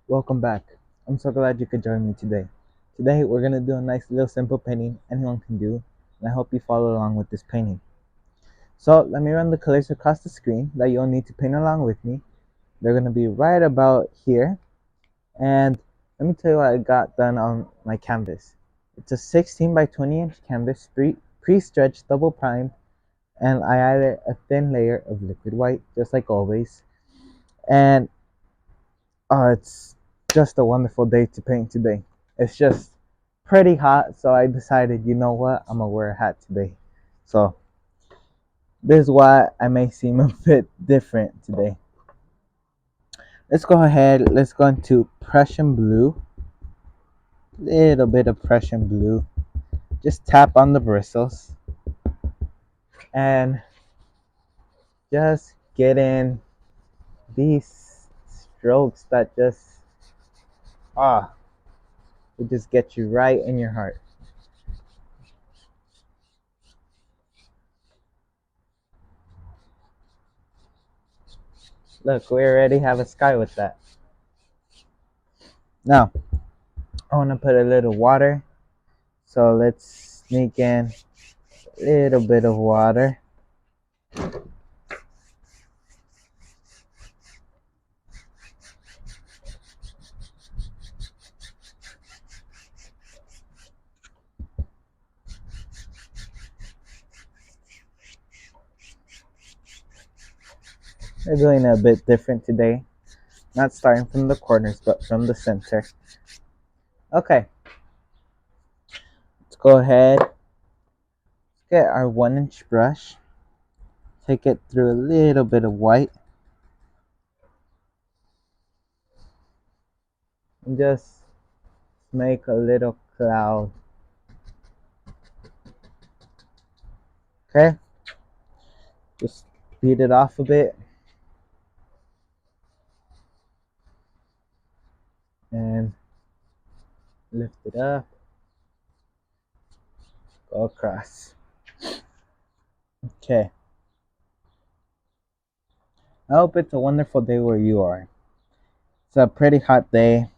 Welcome back. I'm so glad you could join me today. Today we're gonna do a nice little simple painting anyone can do, and I hope you follow along with this painting. So let me run the colors across the screen that you'll need to paint along with me. They're gonna be right about here, and let me tell you what I got done on my canvas. It's a 16 by 20 inch canvas, pre-stretched, double primed, and I added a thin layer of liquid white, just like always. And it's just a wonderful day to paint today. It's just pretty hot, so I decided, you know what, I'm gonna wear a hat today. So this is why I may seem a bit different today. Let's go ahead, let's go into Prussian blue. Little bit of Prussian blue. Just tap on the bristles and just get in these strokes that just it just get you right in your heart. Look, we already have a sky with that. Now, I want to put a little water. So let's sneak in a little bit of water. We're doing it a bit different today. Not starting from the corners, but from the center. Okay, let's go ahead. Let's get our 1-inch brush. Take it through a little bit of white. And just make a little cloud. Okay, just beat it off a bit. And lift it up. Go across. Okay. I hope it's a wonderful day where you are. It's a pretty hot day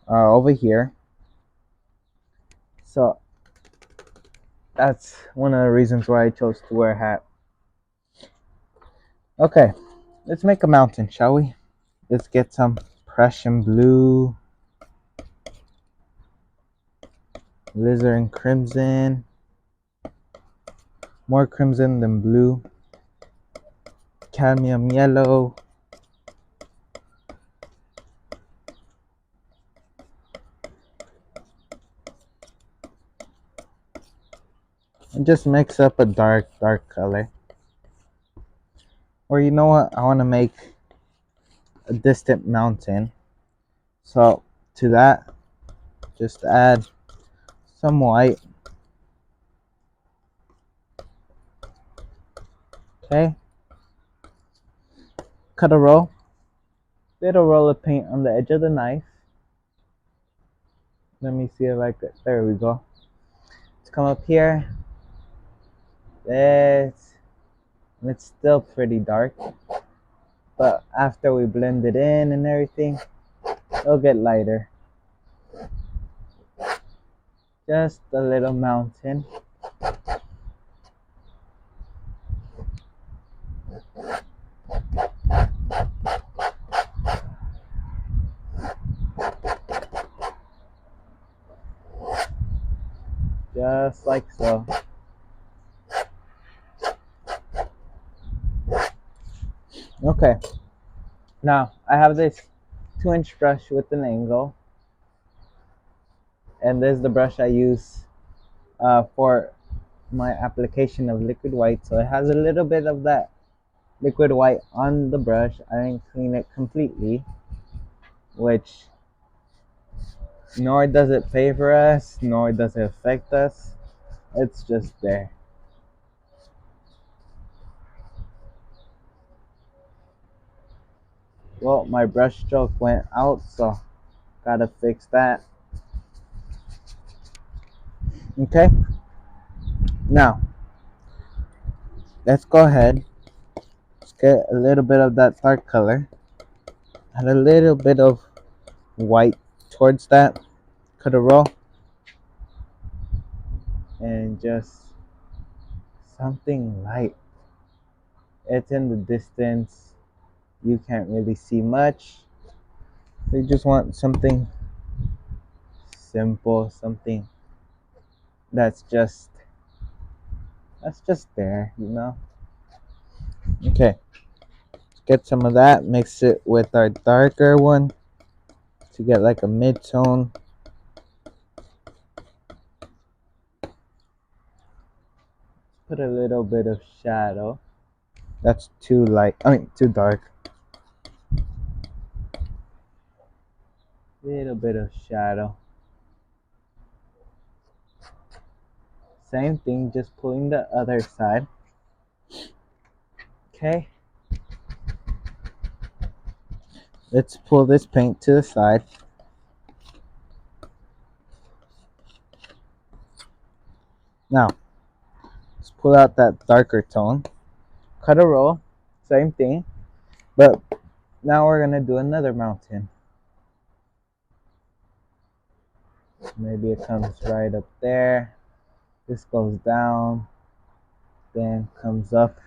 over here. So that's one of the reasons why I chose to wear a hat. Okay, let's make a mountain, shall we? Let's get some Prussian blue, alizarin crimson, more crimson than blue, cadmium yellow, and just mix up a dark color. Or you know what, I want to make a distant mountain. So to that, just add some white. Okay, cut a roll, little roll of paint on the edge of the knife. Let me see if I could, there we go. Let's come up here. It's still pretty dark, but after we blend it in and everything, it'll get lighter. Just a little mountain. Just like so. Okay, now I have this 2-inch brush with an angle, and this is the brush I use for my application of liquid white. So it has a little bit of that liquid white on the brush. I didn't clean it completely, which nor does it favor us, nor does it affect us. It's just there. Well, my brush stroke went out, so gotta fix that. Okay, now let's go ahead. Let's get a little bit of that dark color and a little bit of white towards that. Cut a roll and just something light. It's in the distance. You can't really see much. You just want something simple, something that's just there, you know. Okay, let's get some of that. Mix it with our darker one to get like a mid-tone. Put a little bit of shadow. That's too light. I mean, too dark. Little bit of shadow. Same thing, just pulling the other side. Okay. Let's pull this paint to the side. Now, let's pull out that darker tone. Cut a roll. Same thing. But now we're going to do another mountain. Maybe it comes right up there. This goes down. Then comes up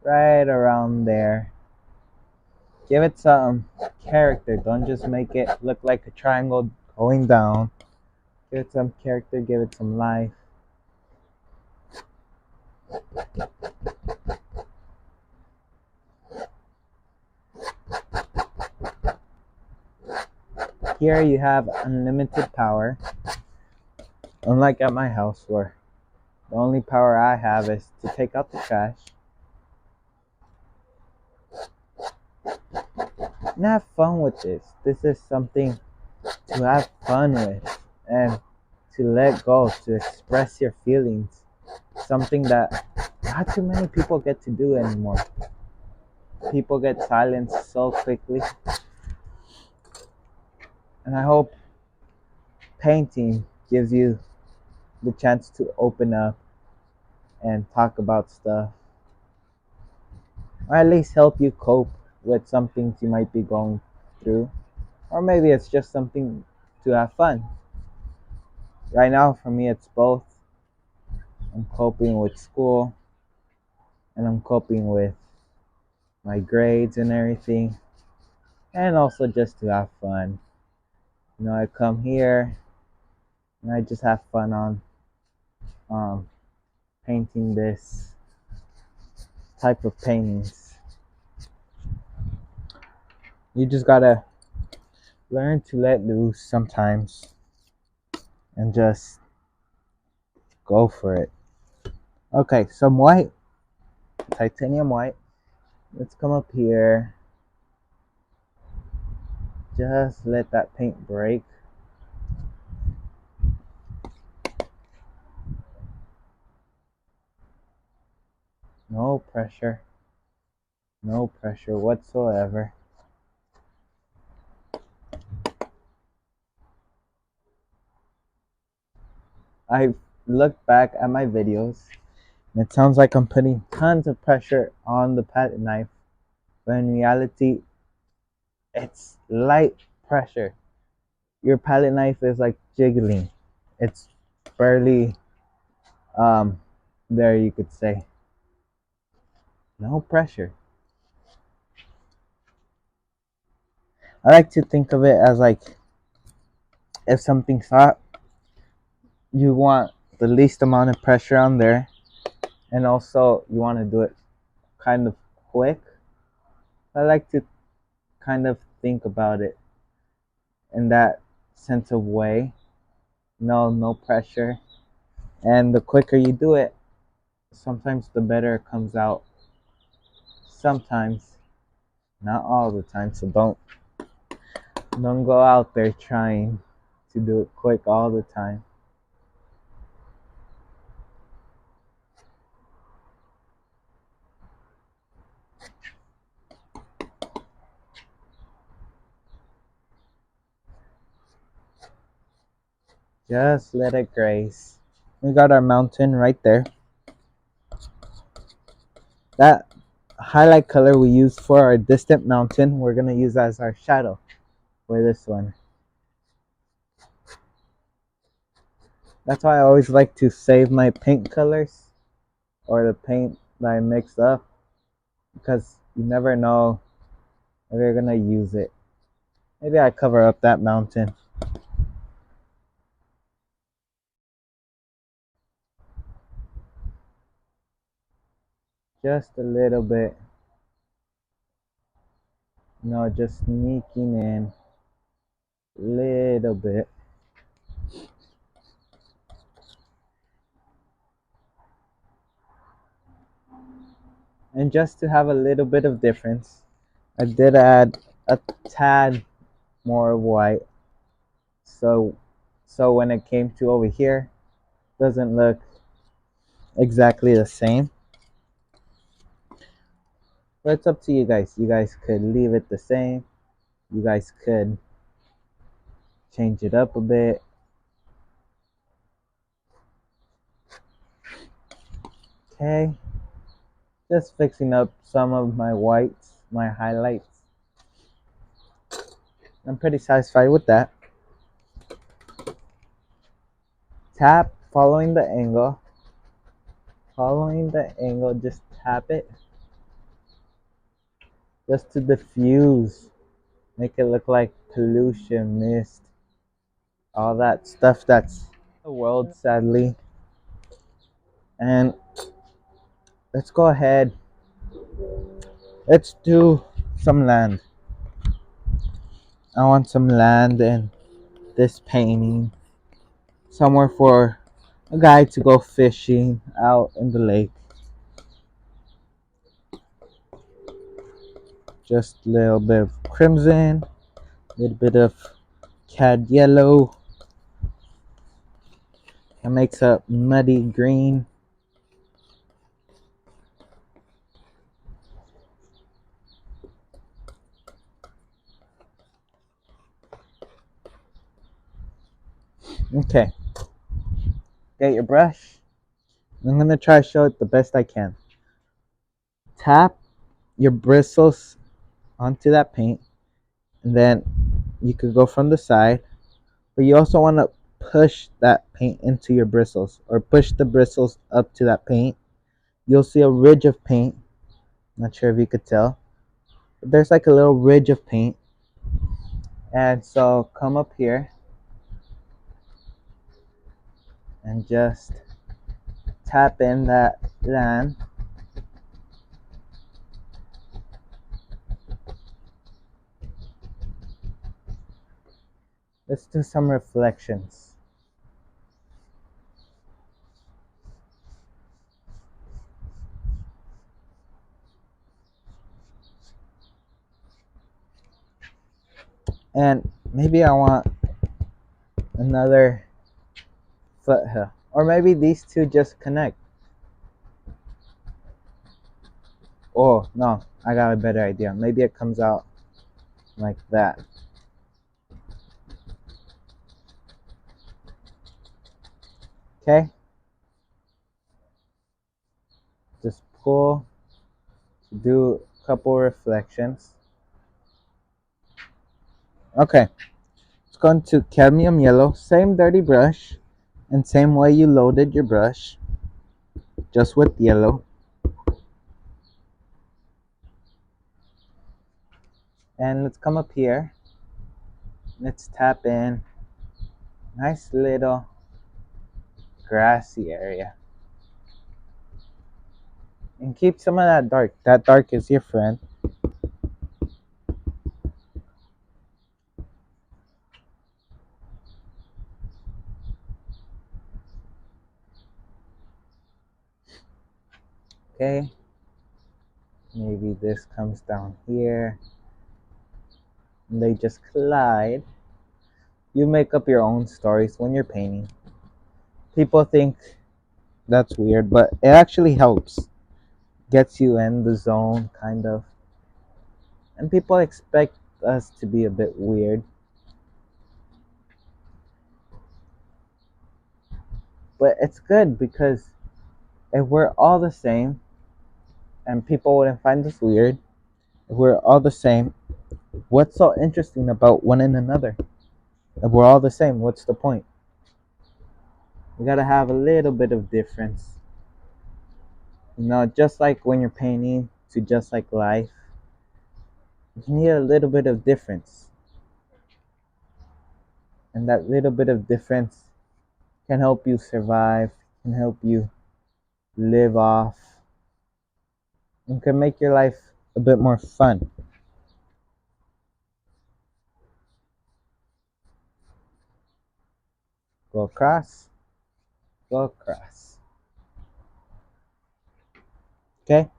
right around there. Give it some character. Don't just make it look like a triangle going down. Give it some character. Give it some life. Here you have unlimited power. Unlike at my house where the only power I have is to take out the trash. And have fun with this. This is something to have fun with and to let go, to express your feelings. Something that not too many people get to do anymore. People get silenced so quickly. And I hope painting gives you the chance to open up and talk about stuff. Or at least help you cope with some things you might be going through. Or maybe it's just something to have fun. Right now, for me, it's both. I'm coping with school and I'm coping with my grades and everything. And also just to have fun. You know, I come here and I just have fun on painting this type of paintings. You just gotta learn to let loose sometimes and just go for it. Okay, some white, titanium white. Let's come up here. Just let that paint break. No pressure. No pressure whatsoever. I've looked back at my videos and it sounds like I'm putting tons of pressure on the palette knife, but in reality, it's light pressure. Your palette knife is like jiggling. It's barely there, you could say. No pressure. I like to think of it as like if something's hot, you want the least amount of pressure on there, and also you want to do it kind of quick. I like to kind of think about it in that sense of way. No pressure. And the quicker you do it, sometimes the better it comes out. Sometimes, not all the time. So don't go out there trying to do it quick all the time. Just let it grace. We got our mountain right there. That highlight color we used for our distant mountain, we're going to use as our shadow. for this one. That's why I always like to save my paint colors or the paint that I mix up, because you never know if you're gonna use it. Maybe I cover up that mountain. Just a little bit. No, just sneaking in a little bit. And just to have a little bit of difference, I did add a tad more white. So when it came to over here, doesn't look exactly the same. But it's up to you guys. You guys could leave it the same. You guys could change it up a bit. Okay. Just fixing up some of my whites, my highlights. I'm pretty satisfied with that. Tap, following the angle. Following the angle, just tap it. Just to diffuse. Make it look like pollution, mist, all that stuff that's the world, sadly. And let's go ahead. Let's do some land. I want some land in this painting. Somewhere for a guy to go fishing out in the lake. Just a little bit of crimson, a little bit of cad yellow. It makes a muddy green. Okay, get your brush. I'm gonna try to show it the best I can. Tap your bristles onto that paint, and then you could go from the side, but you also want to push that paint into your bristles, or push the bristles up to that paint. You'll see a ridge of paint. Not sure if you could tell, but there's like a little ridge of paint. And so come up here and just tap in that land. Let's do some reflections. And maybe I want another foothill. Or maybe these two just connect. Oh, no, I got a better idea. Maybe it comes out like that. Okay? Just pull to do a couple reflections. Okay, it's going to cadmium yellow. Same dirty brush, and same way you loaded your brush, just with yellow. And let's come up here. Let's tap in. Nice little grassy area. And keep some of that dark. That dark is your friend. Okay. Maybe this comes down here. And they just collide. You make up your own stories when you're painting. People think that's weird, but it actually helps. Gets you in the zone, kind of. And people expect us to be a bit weird. But it's good, because if we're all the same, and people wouldn't find us weird, if we're all the same, What's so interesting about one and another? If we're all the same, what's the point? We gotta have a little bit of difference. Just like when you're painting to just like life, you need a little bit of difference. And that little bit of difference can help you survive, can help you live off, and can make your life a bit more fun. Go across, go across. Okay?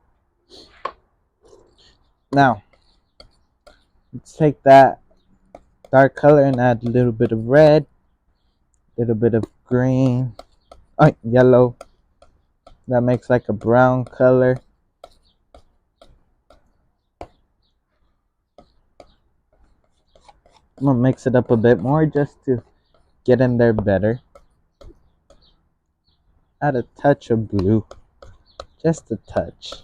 Now, let's take that dark color and add a little bit of red, a little bit of green, yellow. That makes like a brown color. I'm gonna mix it up a bit more just to get in there better. Add a touch of blue, just a touch.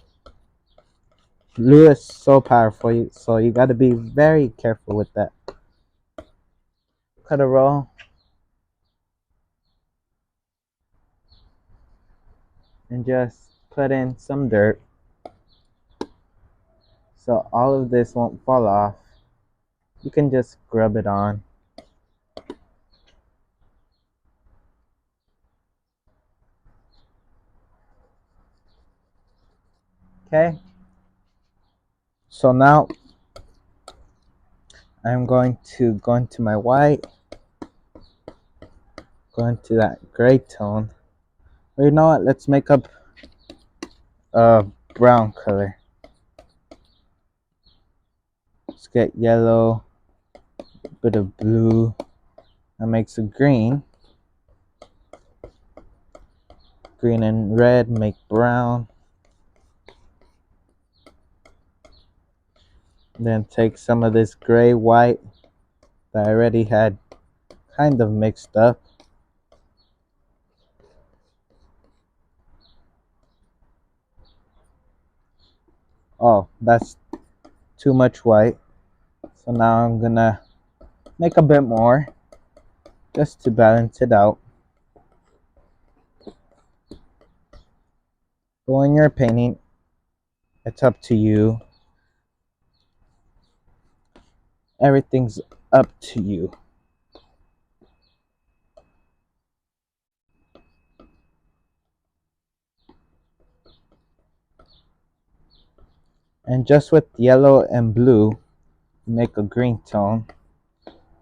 Blue is so powerful, so you gotta be very careful with that. Cut a roll. And just put in some dirt so all of this won't fall off. You can just scrub it on. Okay, so now I'm going to go into my white, go into that gray tone. Or you know what, let's make up a brown color. Let's get yellow, a bit of blue. That makes a green. Green and red make brown. Then take some of this gray white that I already had kind of mixed up. Oh, that's too much white. So now I'm gonna make a bit more just to balance it out. But when you're painting, it's up to you. Everything's up to you. And just with yellow and blue, you make a green tone.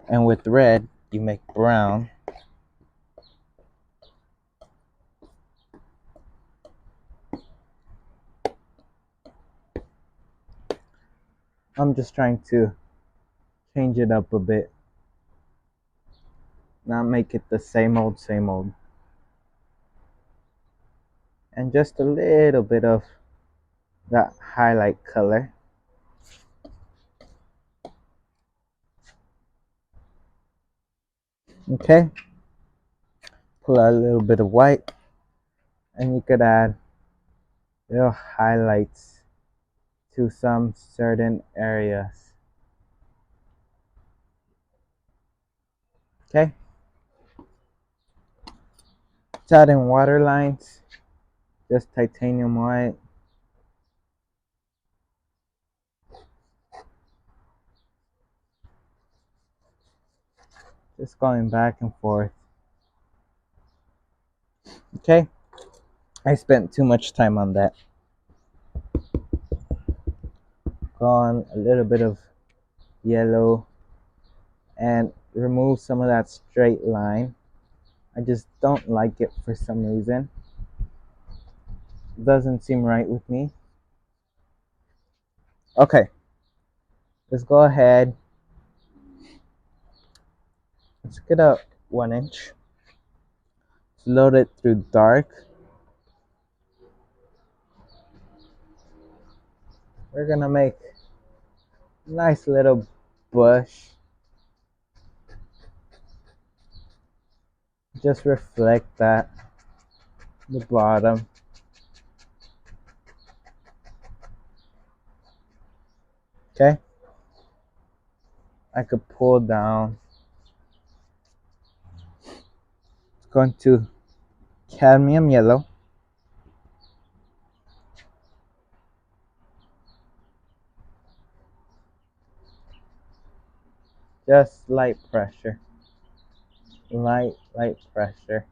And with red, you make brown. I'm just trying to change it up a bit. Not make it the same old, same old. And just a little bit of that highlight color. Okay. Pull out a little bit of white. And you could add little highlights to some certain areas. Okay. Let's add in water lines. Just titanium white. Just going back and forth. Okay. I spent too much time on that. Go on a little bit of yellow and remove some of that straight line. I just don't like it for some reason. It doesn't seem right with me. Okay. Let's go ahead. Let's get a 1 inch. Let's load it through dark. We're gonna make a nice little bush. Just reflect that, the bottom. Okay. I could pull down. It's going to cadmium yellow. Just light pressure. Light pressure.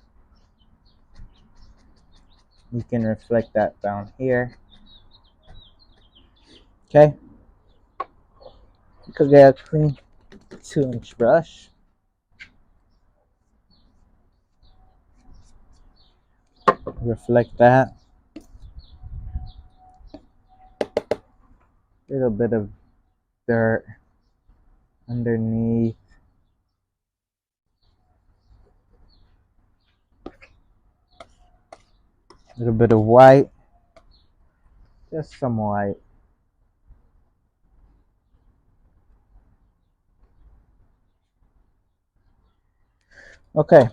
You can reflect that down here. Okay. You could get a clean 2-inch brush. Reflect that. Little bit of dirt underneath. Little bit of white. Just some white. Okay.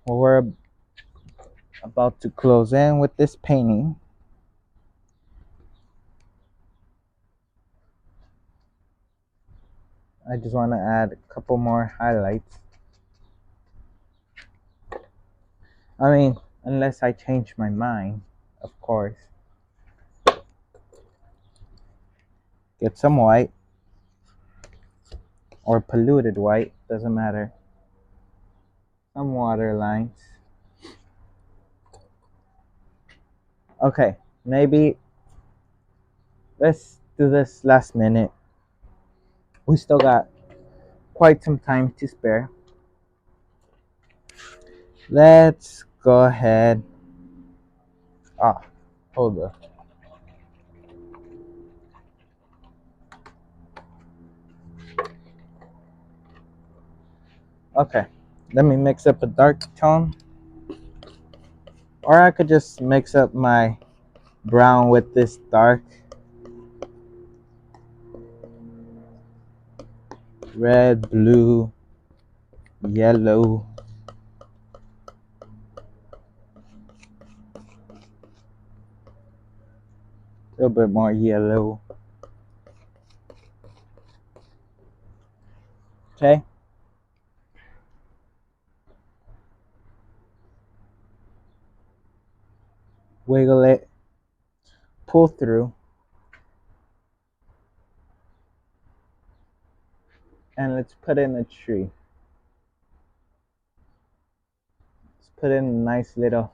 Well, we're about to close in with this painting. I just want to add a couple more highlights. I mean, unless I change my mind, of course. Get some white or polluted white, doesn't matter. Some water lines. Okay, maybe let's do this last minute. We still got quite some time to spare. Let's go ahead. Hold up. Okay, let me mix up a dark tone. Or I could just mix up my brown with this dark. Red, blue, yellow. A little bit more yellow. Okay. Wiggle it. Pull through. And let's put in a tree. Let's put in a nice little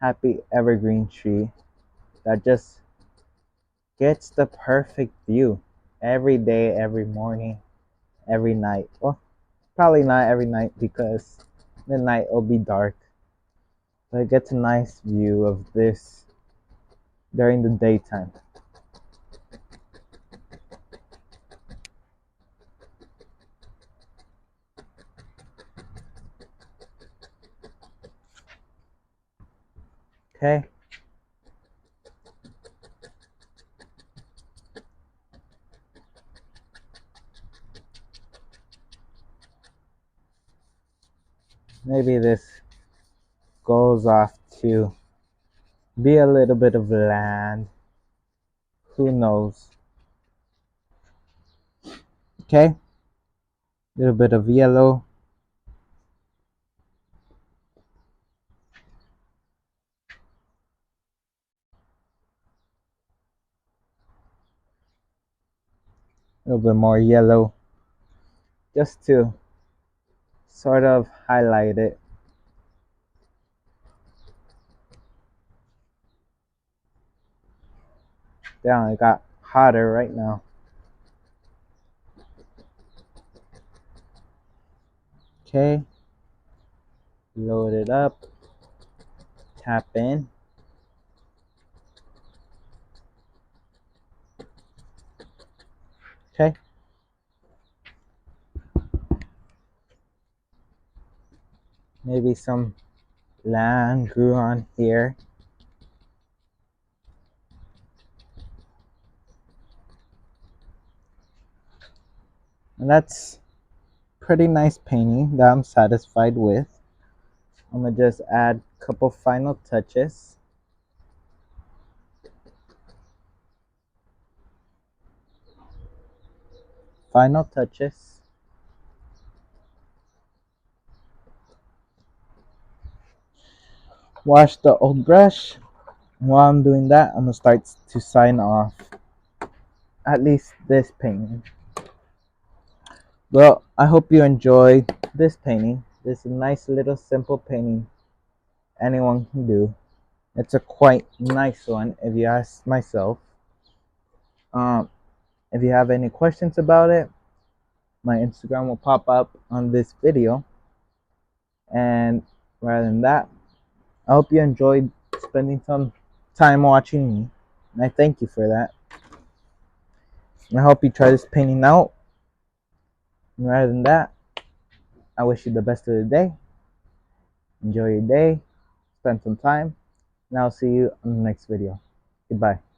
happy evergreen tree that just gets the perfect view every day, every morning, every night. Well, probably not every night because the night will be dark. But it gets a nice view of this during the daytime. Okay. Maybe this goes off to be a little bit of land. Who knows? Okay. A little bit of yellow. A little bit more yellow. Just to sort of highlight it. Damn, it got hotter right now. Okay. Load it up. Tap in. Okay. Maybe some land grew on here. And that's pretty nice painting that I'm satisfied with. I'm gonna just add a couple final touches. Final touches. wash the old brush. While I'm doing that, I'm gonna start to sign off at least this painting. Well, I hope you enjoyed this painting. This is a nice little simple painting anyone can do. It's a quite nice one if you ask myself. Um, if you have any questions about it, my Instagram will pop up on this video. And rather than that, I hope you enjoyed spending some time watching me. And I thank you for that. And I hope you try this painting out. And rather than that, I wish you the best of the day. Enjoy your day. Spend some time. And I'll see you on the next video. Goodbye.